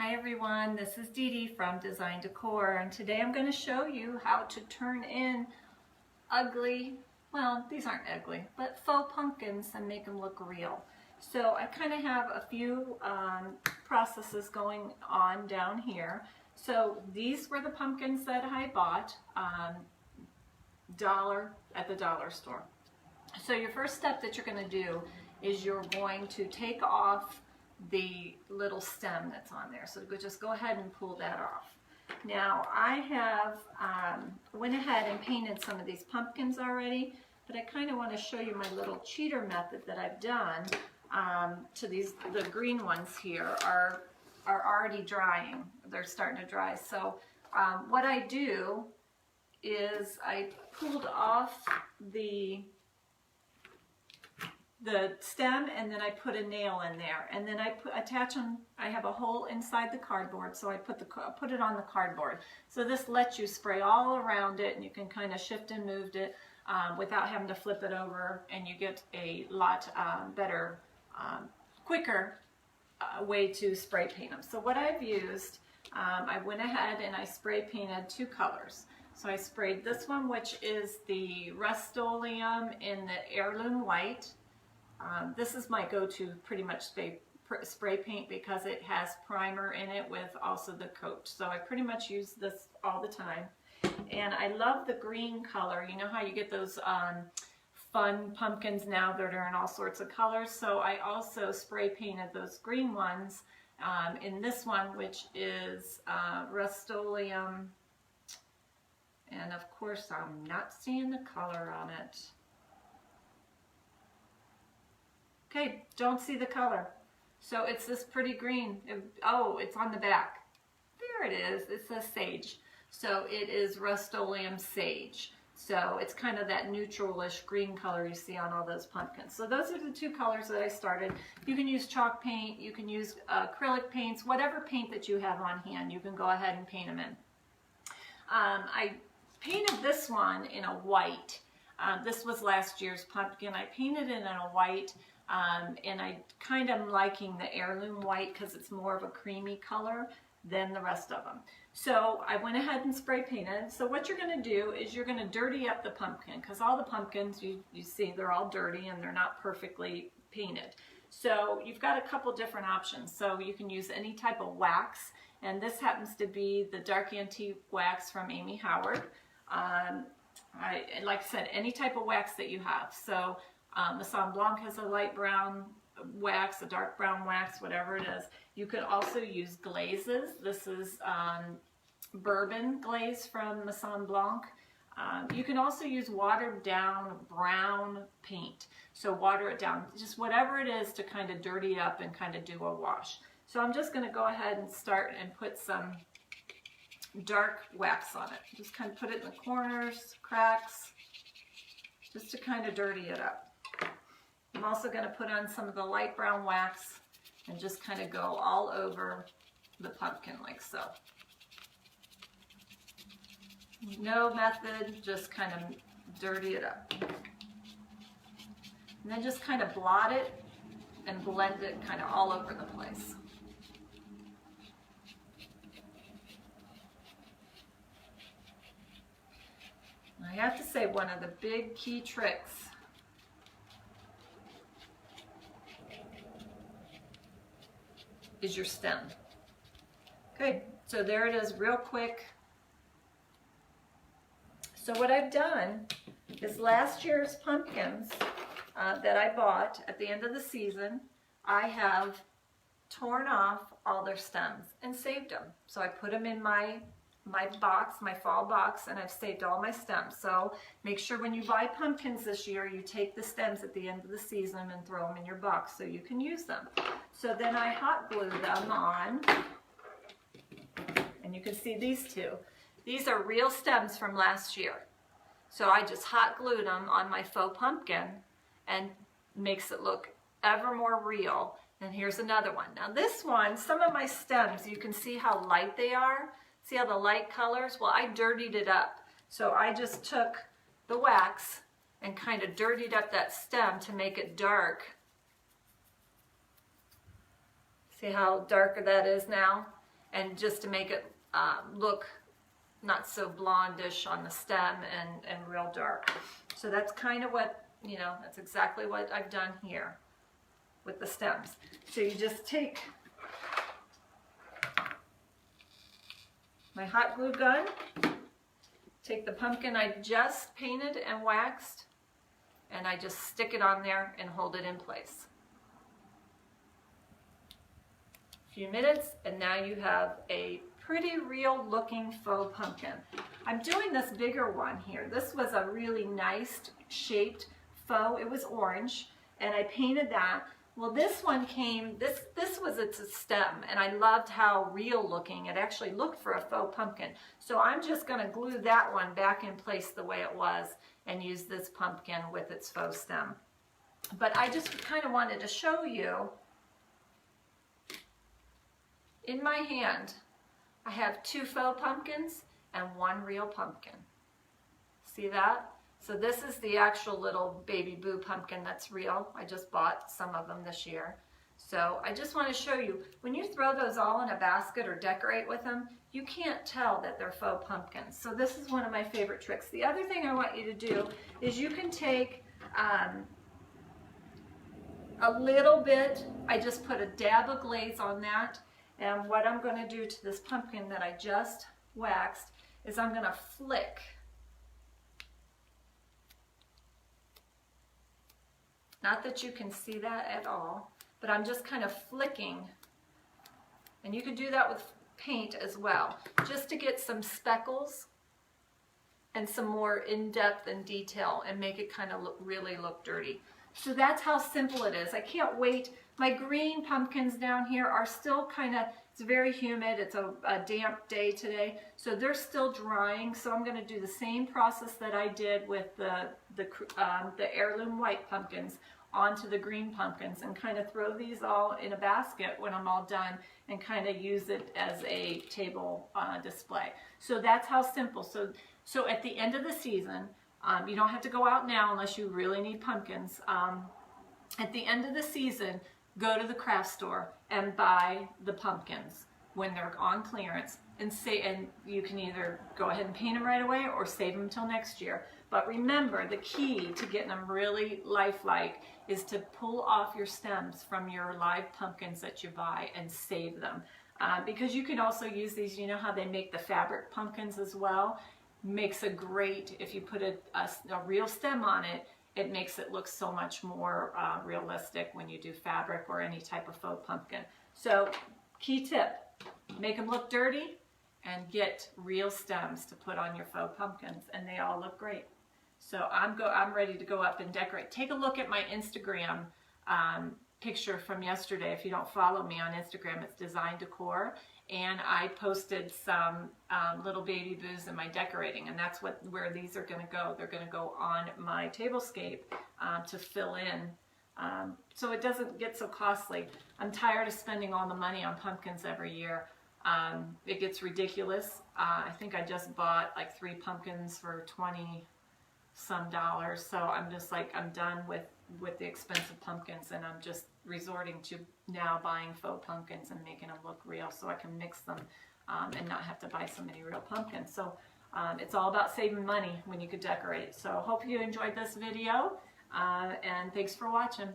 Hi everyone, this is Dee Dee from Design Decor, and today I'm going to show you how to turn in ugly, well, these aren't ugly, but faux pumpkins and make them look real. So I kind of have a few processes going on down here. So these were the pumpkins that I bought at the dollar store. So your first step that you're going to do is you're going to take off the little stem that's on there. So just go ahead and pull that off. Now I have went ahead and painted some of these pumpkins already, but I kind of want to show you my little cheater method that I've done to these. The green ones here are already drying. They're starting to dry. So what I do is I pulled off the stem, and then I put a nail in there, and then I attach them. I have a hole inside the cardboard, so I put it on the cardboard. So this lets you spray all around it, and you can kind of shift and move it without having to flip it over, and you get a lot better, quicker way to spray paint them. So what I've used, I went ahead and I spray painted two colors. So I sprayed this one, which is the Rust-Oleum in the Heirloom White. This is my go-to pretty much spray paint because it has primer in it with also the coat. So I pretty much use this all the time. And I love the green color. You know how you get those fun pumpkins now that are in all sorts of colors? So I also spray painted those green ones in this one, which is Rust-Oleum. And of course, I'm not seeing the color on it. Okay, don't see the color. So it's this pretty green. Oh, it's on the back. There it is. It says sage. So it is Rust-Oleum Sage. So it's kind of that neutralish green color you see on all those pumpkins. So those are the two colors that I started. You can use chalk paint, you can use acrylic paints, whatever paint that you have on hand, you can go ahead and paint them in. I painted this one in a white. This was last year's pumpkin. I painted it in a white. And I kind of am liking the Heirloom White because it's more of a creamy color than the rest of them. So I went ahead and spray painted. So what you're going to do is you're going to dirty up the pumpkin, because all the pumpkins you see, they're all dirty and they're not perfectly painted. So you've got a couple different options. So you can use any type of wax, and this happens to be the Dark Antique wax from Amy Howard. Like I said, any type of wax that you have. So Maison Blanc has a light brown wax, a dark brown wax, whatever it is. You could also use glazes. This is bourbon glaze from Maison Blanc. You can also use watered down brown paint. So water it down, just whatever it is to kind of dirty up and kind of do a wash. So I'm just going to go ahead and start and put some dark wax on it. Just kind of put it in the corners, cracks, just to kind of dirty it up. I'm also going to put on some of the light brown wax and just kind of go all over the pumpkin like so. No method, just kind of dirty it up. And then just kind of blot it and blend it kind of all over the place. I have to say, one of the big key tricks is your stem. Okay, so there it is real quick. So what I've done is last year's pumpkins that I bought at the end of the season, I have torn off all their stems and saved them. So I put them in my box, my fall box, and I've saved all my stems. So make sure when you buy pumpkins this year, you take the stems at the end of the season and throw them in your box so you can use them. So then I hot glue them on, and you can see these two. These are real stems from last year. So I just hot glued them on my faux pumpkin and makes it look ever more real. And here's another one. Now this one, some of my stems, you can see how light they are. See how the light colors? Well, I dirtied it up. So I just took the wax and kind of dirtied up that stem to make it dark. See how darker that is now? and just to make it look not so blondish on the stem and real dark. So that's kind of what, you know, that's exactly what I've done here with the stems. So you just take my hot glue gun, take the pumpkin I just painted and waxed, and I just stick it on there and hold it in place. A few minutes, and now you have a pretty real looking faux pumpkin. I'm doing this bigger one here. This was a really nice shaped faux. It was orange, and I painted that. Well, this one came, this was its stem, and I loved how real looking it actually looked for a faux pumpkin. So I'm just going to glue that one back in place the way it was and use this pumpkin with its faux stem. But I just kind of wanted to show you, in my hand, I have 2 faux pumpkins and 1 real pumpkin. See that? So this is the actual little baby boo pumpkin that's real. I just bought some of them this year. So I just want to show you, when you throw those all in a basket or decorate with them, you can't tell that they're faux pumpkins. So this is one of my favorite tricks. The other thing I want you to do is you can take a little bit, I just put a dab of glaze on that, and what I'm going to do to this pumpkin that I just waxed is I'm going to flick not that you can see that at all, but I'm just kind of flicking, and you can do that with paint as well, just to get some speckles and some more in-depth and detail and make it kind of really look dirty. So that's how simple it is. I can't wait. My green pumpkins down here are still kind of, it's very humid. It's a damp day today, so they're still drying. So I'm going to do the same process that I did with the heirloom white pumpkins onto the green pumpkins, and kind of throw these all in a basket when I'm all done, and kind of use it as a table display. So that's how simple. So at the end of the season, you don't have to go out now unless you really need pumpkins. At the end of the season, go to the craft store and buy the pumpkins when they're on clearance, and you can either go ahead and paint them right away or save them till next year. But remember, the key to getting them really lifelike is to pull off your stems from your live pumpkins that you buy and save them. Because you can also use these, you know how they make the fabric pumpkins as well? Makes a great, if you put a real stem on it, it makes it look so much more realistic when you do fabric or any type of faux pumpkin. So, key tip, make them look dirty and get real stems to put on your faux pumpkins, and they all look great. So I'm ready to go up and decorate. Take a look at my Instagram picture from yesterday. If you don't follow me on Instagram, it's Design Decor, and I posted some little baby boos in my decorating, and that's where these are going to go. They're going to go on my tablescape to fill in, so it doesn't get so costly. I'm tired of spending all the money on pumpkins every year. It gets ridiculous. I think I just bought like 3 pumpkins for $20-some, so I'm just like, I'm done with the expensive pumpkins, and I'm just resorting to now buying faux pumpkins and making them look real so I can mix them and not have to buy so many real pumpkins. So it's all about saving money when you could decorate. So hope you enjoyed this video, and thanks for watching.